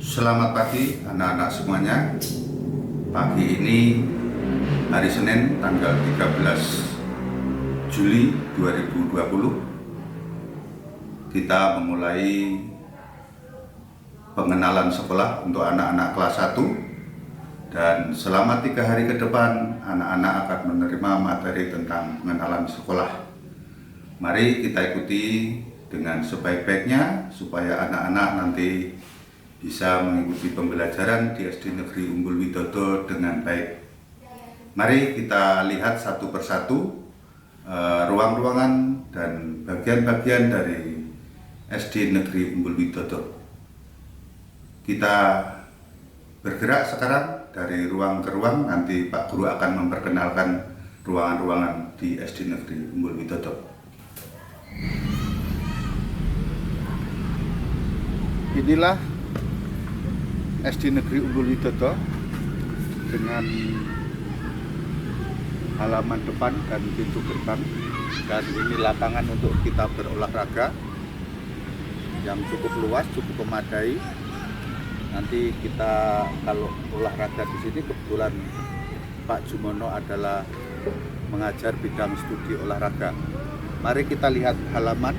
Selamat pagi anak-anak semuanya. Pagi ini hari Senin tanggal 13 Juli 2020 kita memulai pengenalan sekolah untuk anak-anak kelas 1, dan selama 3 hari ke depan anak-anak akan menerima materi tentang pengenalan sekolah. Mari kita ikuti dengan sebaik-baiknya supaya anak-anak nanti bisa mengikuti pembelajaran di SD Negeri Umbul Widodo dengan baik. Mari kita lihat satu persatu ruang-ruangan dan bagian-bagian dari SD Negeri Umbul Widodo. Kita bergerak sekarang dari ruang ke ruang, nanti Pak Guru akan memperkenalkan ruangan-ruangan di SD Negeri Umbul Widodo. Inilah SD Negeri Umbul Widodo dengan halaman depan dan pintu gerbang, dan ini lapangan untuk kita berolahraga yang cukup luas, cukup memadai. Nanti kita kalau olahraga di sini, kebetulan Pak Jumono adalah mengajar bidang studi olahraga. Mari kita lihat halaman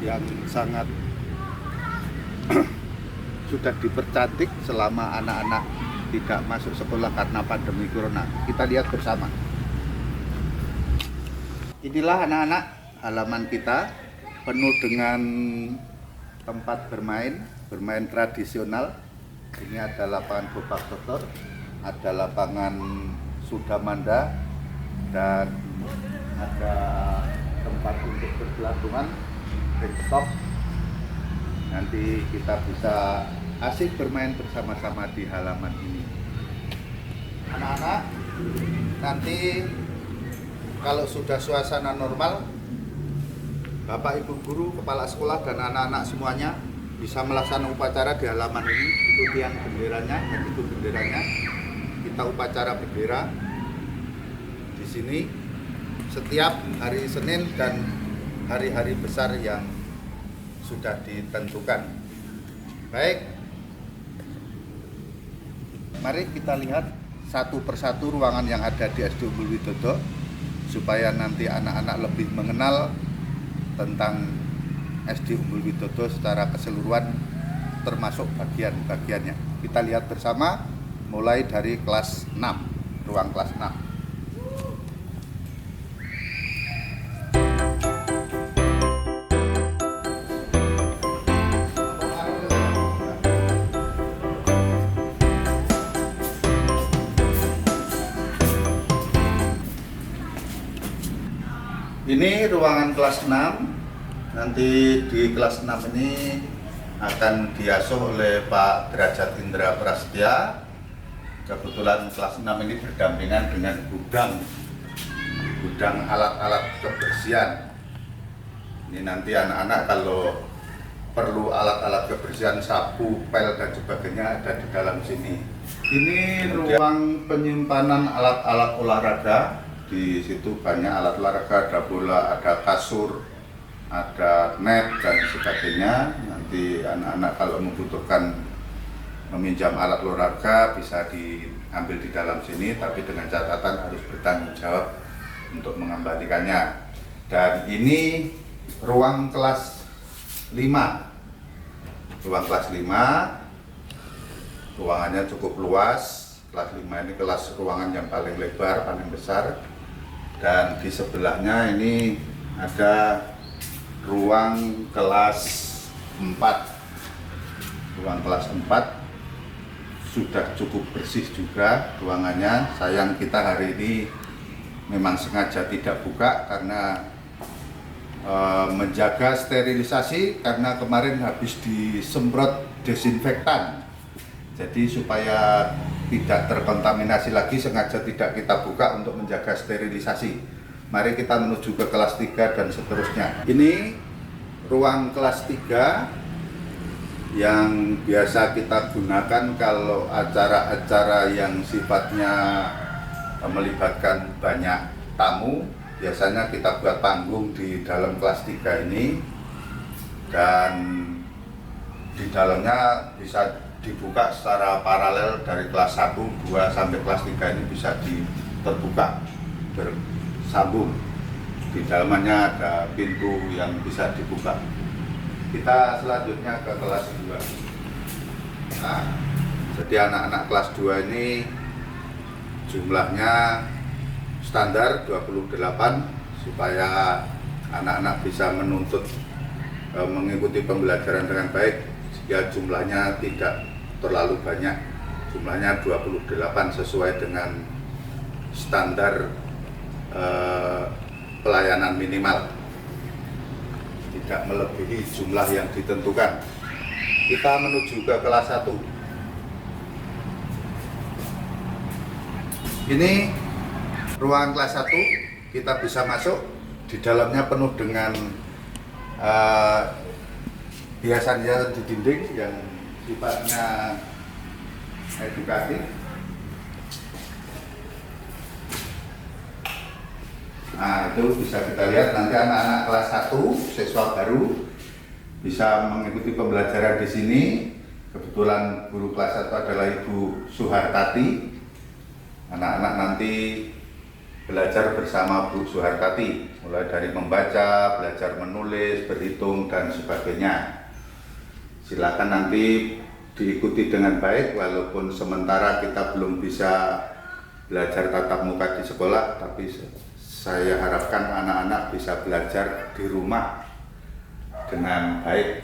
yang sangat sudah dipercantik selama anak-anak tidak masuk sekolah karena pandemi corona. Kita lihat bersama. Inilah anak-anak halaman kita, penuh dengan tempat bermain tradisional. Ini ada lapangan Bopak Totor, ada lapangan Sudamanda, dan ada tempat untuk bergelantungan, rooftop. Nanti kita bisa asik bermain bersama-sama di halaman ini. Anak-anak, nanti kalau sudah suasana normal, Bapak Ibu Guru, Kepala Sekolah, dan anak-anak semuanya bisa melaksanakan upacara di halaman ini. Itu tiang benderanya, dan itu benderanya. Kita upacara bendera di sini setiap hari Senin dan hari-hari besar yang sudah ditentukan. Baik, mari kita lihat satu persatu ruangan yang ada di SD Umbul Widodo supaya nanti anak-anak lebih mengenal tentang SD Umbul Widodo secara keseluruhan, termasuk bagian-bagiannya. Kita lihat bersama mulai dari kelas 6, ruang kelas 6. Ini ruangan kelas 6. Nanti di kelas 6 ini akan diasuh oleh Pak Derajat Indra Prasetya. Kebetulan kelas 6 ini berdampingan dengan gudang alat-alat kebersihan. Ini nanti anak-anak kalau perlu alat-alat kebersihan, sapu, pel, dan sebagainya ada di dalam sini. Ini ruang penyimpanan alat-alat olahraga. Di situ banyak alat olahraga, ada bola, ada kasur, ada net, dan sebagainya. Nanti anak-anak kalau membutuhkan meminjam alat olahraga bisa diambil di dalam sini, tapi dengan catatan harus bertanggung jawab untuk mengembalikannya. Dan ini ruang kelas 5. Ruang kelas 5, ruangannya cukup luas. Kelas 5 ini kelas ruangan yang paling lebar, paling besar. Dan di sebelahnya ini ada ruang kelas 4. Ruang kelas 4 sudah cukup bersih juga ruangannya. Sayang kita hari ini memang sengaja tidak buka karena menjaga sterilisasi, karena kemarin habis disemprot desinfektan. Jadi supaya tidak terkontaminasi lagi, sengaja tidak kita buka untuk menjaga sterilisasi. Mari kita menuju ke kelas 3 dan seterusnya. Ini ruang kelas 3 yang biasa kita gunakan kalau acara-acara yang sifatnya melibatkan banyak tamu. Biasanya kita buat panggung di dalam kelas 3 ini. Dan di dalamnya bisa dibuka secara paralel dari kelas 1, 2 sampai kelas 3 ini bisa terbuka bersambung. Di dalamnya ada pintu yang bisa dibuka. Kita selanjutnya ke kelas 2. Nah, jadi anak-anak kelas 2 ini jumlahnya standar 28 supaya anak-anak bisa mengikuti pembelajaran dengan baik, sehingga jumlahnya tidak terlalu banyak. Jumlahnya 28 sesuai dengan standar pelayanan minimal, tidak melebihi jumlah yang ditentukan. Kita menuju ke kelas 1. Ini ruangan kelas 1, kita bisa masuk. Di dalamnya penuh dengan hiasan-hiasan di dinding yang sifatnya edukatif. Nah, itu bisa kita lihat nanti anak-anak kelas 1 siswa baru bisa mengikuti pembelajaran di sini. Kebetulan guru kelas 1 adalah Ibu Suhartati. Anak-anak nanti belajar bersama Bu Suhartati, mulai dari membaca, belajar menulis, berhitung, dan sebagainya. Silakan nanti diikuti dengan baik, walaupun sementara kita belum bisa belajar tatap muka di sekolah, tapi saya harapkan anak-anak bisa belajar di rumah dengan baik.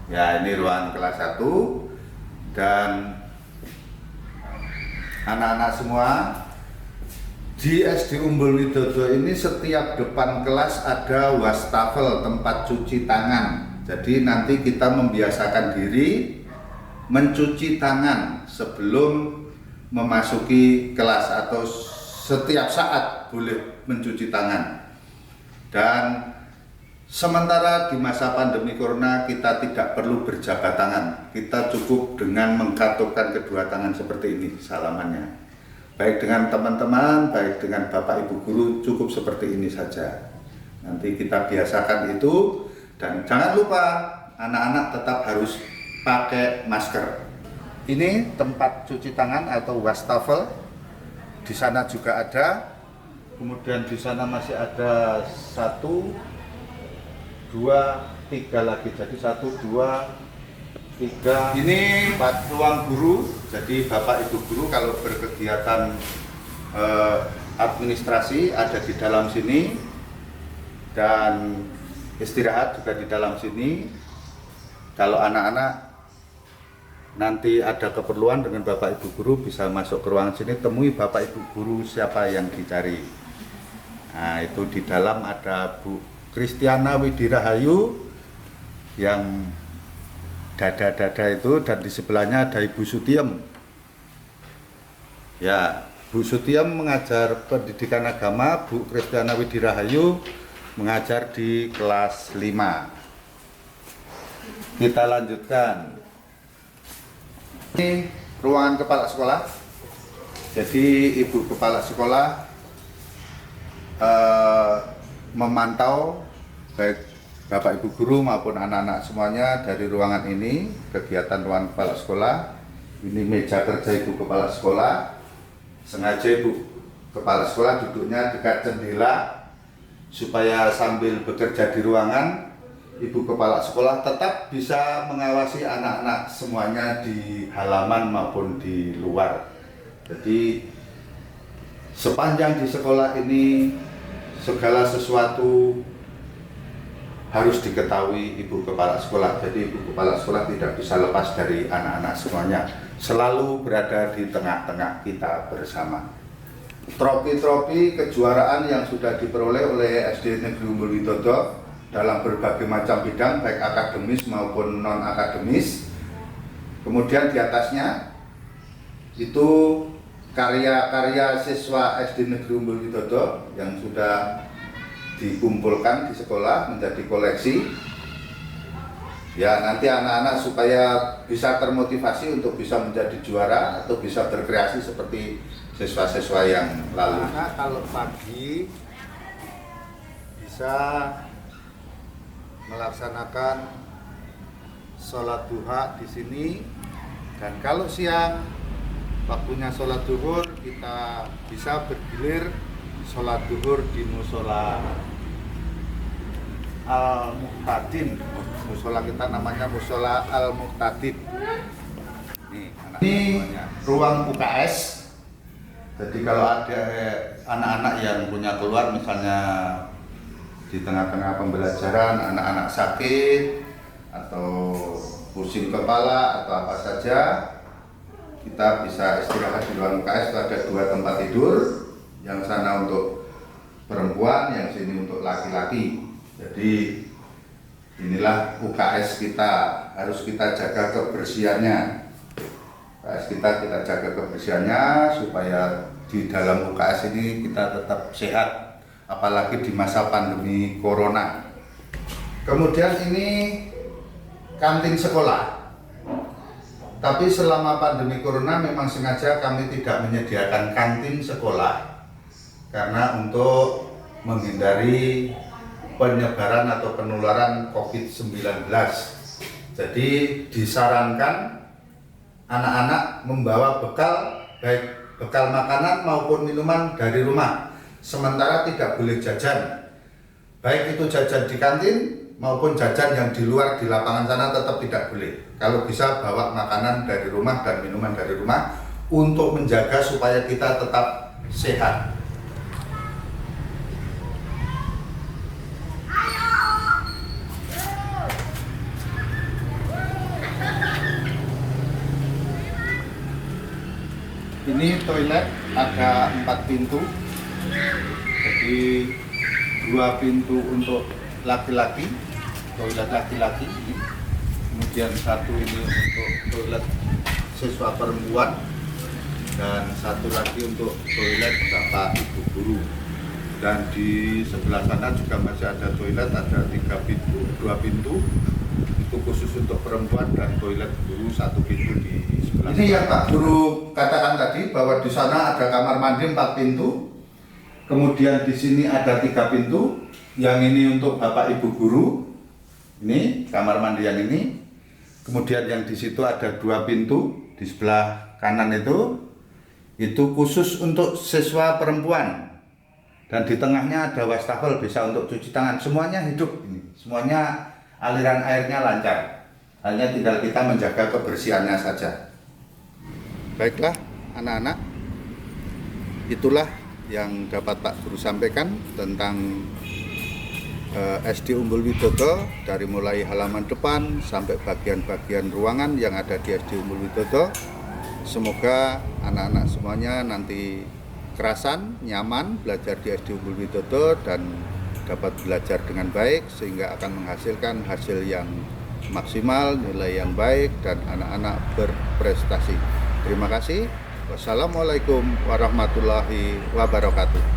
Ya, ini ruangan kelas 1 dan anak-anak semua di SD Umbul Widodo ini setiap depan kelas ada wastafel, tempat cuci tangan. Jadi nanti kita membiasakan diri mencuci tangan sebelum memasuki kelas atau setiap saat boleh mencuci tangan. Dan sementara di masa pandemi corona kita tidak perlu berjabat tangan. Kita cukup dengan mengkatupkan kedua tangan seperti ini salamannya. Baik dengan teman-teman, baik dengan Bapak Ibu guru, cukup seperti ini saja. Nanti kita biasakan itu, dan jangan lupa anak-anak tetap harus pakai masker. Ini tempat cuci tangan atau wastafel. Di sana juga ada. Kemudian di sana masih ada 1, 2, 3 lagi. Jadi 1, 2, 3. Ini 4 ruang guru. Jadi Bapak Ibu guru kalau berkegiatan administrasi ada di dalam sini, dan istirahat juga di dalam sini. Kalau anak-anak nanti ada keperluan dengan Bapak Ibu guru bisa masuk ke ruangan sini, temui Bapak Ibu guru siapa yang dicari. Nah, itu di dalam ada Bu Kristiana Widirahayu yang dada-dada itu, dan di sebelahnya ada Ibu Sutiem. Ya, Bu Sutiem mengajar pendidikan agama, Bu Kristiana Widirahayu mengajar di kelas 5. Kita lanjutkan. Ini ruangan kepala sekolah. Jadi Ibu kepala sekolah memantau baik Bapak Ibu guru maupun anak-anak semuanya dari ruangan ini, kegiatan ruangan kepala sekolah. Ini meja kerja Ibu kepala sekolah. Sengaja Ibu kepala sekolah duduknya dekat jendela supaya sambil bekerja di ruangan, Ibu kepala sekolah tetap bisa mengawasi anak-anak semuanya di halaman maupun di luar. Jadi sepanjang di sekolah ini segala sesuatu harus diketahui Ibu kepala sekolah. Jadi Ibu kepala sekolah tidak bisa lepas dari anak-anak semuanya, selalu berada di tengah-tengah kita bersama. Trofi-trofi kejuaraan yang sudah diperoleh oleh SD Negeri Umbul Widodo dalam berbagai macam bidang, baik akademis maupun non-akademis. Kemudian di atasnya itu karya-karya siswa SD Negeri Umbul Widodo yang sudah dikumpulkan di sekolah menjadi koleksi. Ya, nanti anak-anak supaya bisa termotivasi untuk bisa menjadi juara atau bisa berkreasi seperti siswa-siswa yang lalu. Anak kalau pagi bisa melaksanakan sholat duha di sini. Dan kalau siang waktunya sholat duhur, kita bisa bergilir sholat duhur di musola Al-Muhtadin. Musola kita namanya musola Al-Muhtadin. Ini ruang UKS. Jadi kalau ada anak-anak yang punya keluar, misalnya di tengah-tengah pembelajaran anak-anak sakit atau pusing kepala atau apa saja, kita bisa istirahat di ruang UKS. Itu ada 2 tempat tidur, yang sana untuk perempuan, yang sini untuk laki-laki. Jadi inilah UKS kita, harus kita jaga kebersihannya. UKS kita jaga kebersihannya supaya di dalam UKS ini kita tetap sehat, apalagi di masa pandemi corona. Kemudian ini kantin sekolah. Tapi selama pandemi corona memang sengaja kami tidak menyediakan kantin sekolah karena untuk menghindari penyebaran atau penularan COVID-19. Jadi disarankan anak-anak membawa bekal, baik bekal makanan maupun minuman dari rumah. Sementara tidak boleh jajan, baik itu jajan di kantin maupun jajan yang di luar di lapangan sana tetap tidak boleh. Kalau bisa bawa makanan dari rumah dan minuman dari rumah untuk menjaga supaya kita tetap sehat. Ini toilet ada 4 pintu, jadi 2 pintu untuk laki-laki, toilet laki-laki, kemudian 1 ini untuk toilet siswa perempuan, dan 1 lagi untuk toilet bapak ibu guru. Dan di sebelah sana juga masih ada toilet, ada 3 pintu, 2 pintu itu khusus untuk perempuan, dan toilet guru 1 pintu di sebelah. Ini yang Pak Guru katakan tadi bahwa di sana ada kamar mandi 4 pintu, kemudian di sini ada 3 pintu, yang ini untuk bapak ibu guru, ini kamar mandi yang ini, kemudian yang di situ ada 2 pintu di sebelah kanan itu khusus untuk siswa perempuan, dan di tengahnya ada wastafel bisa untuk cuci tangan. Semuanya hidup ini, semuanya aliran airnya lancar, hanya tinggal kita menjaga kebersihannya saja. Baiklah anak-anak, itulah yang dapat Pak Guru sampaikan tentang SD Umbul Widodo, dari mulai halaman depan sampai bagian-bagian ruangan yang ada di SD Umbul Widodo. Semoga anak-anak semuanya nanti kerasan, nyaman belajar di SD Umbul Widodo dan dapat belajar dengan baik sehingga akan menghasilkan hasil yang maksimal, nilai yang baik, dan anak-anak berprestasi. Terima kasih. Wassalamualaikum warahmatullahi wabarakatuh.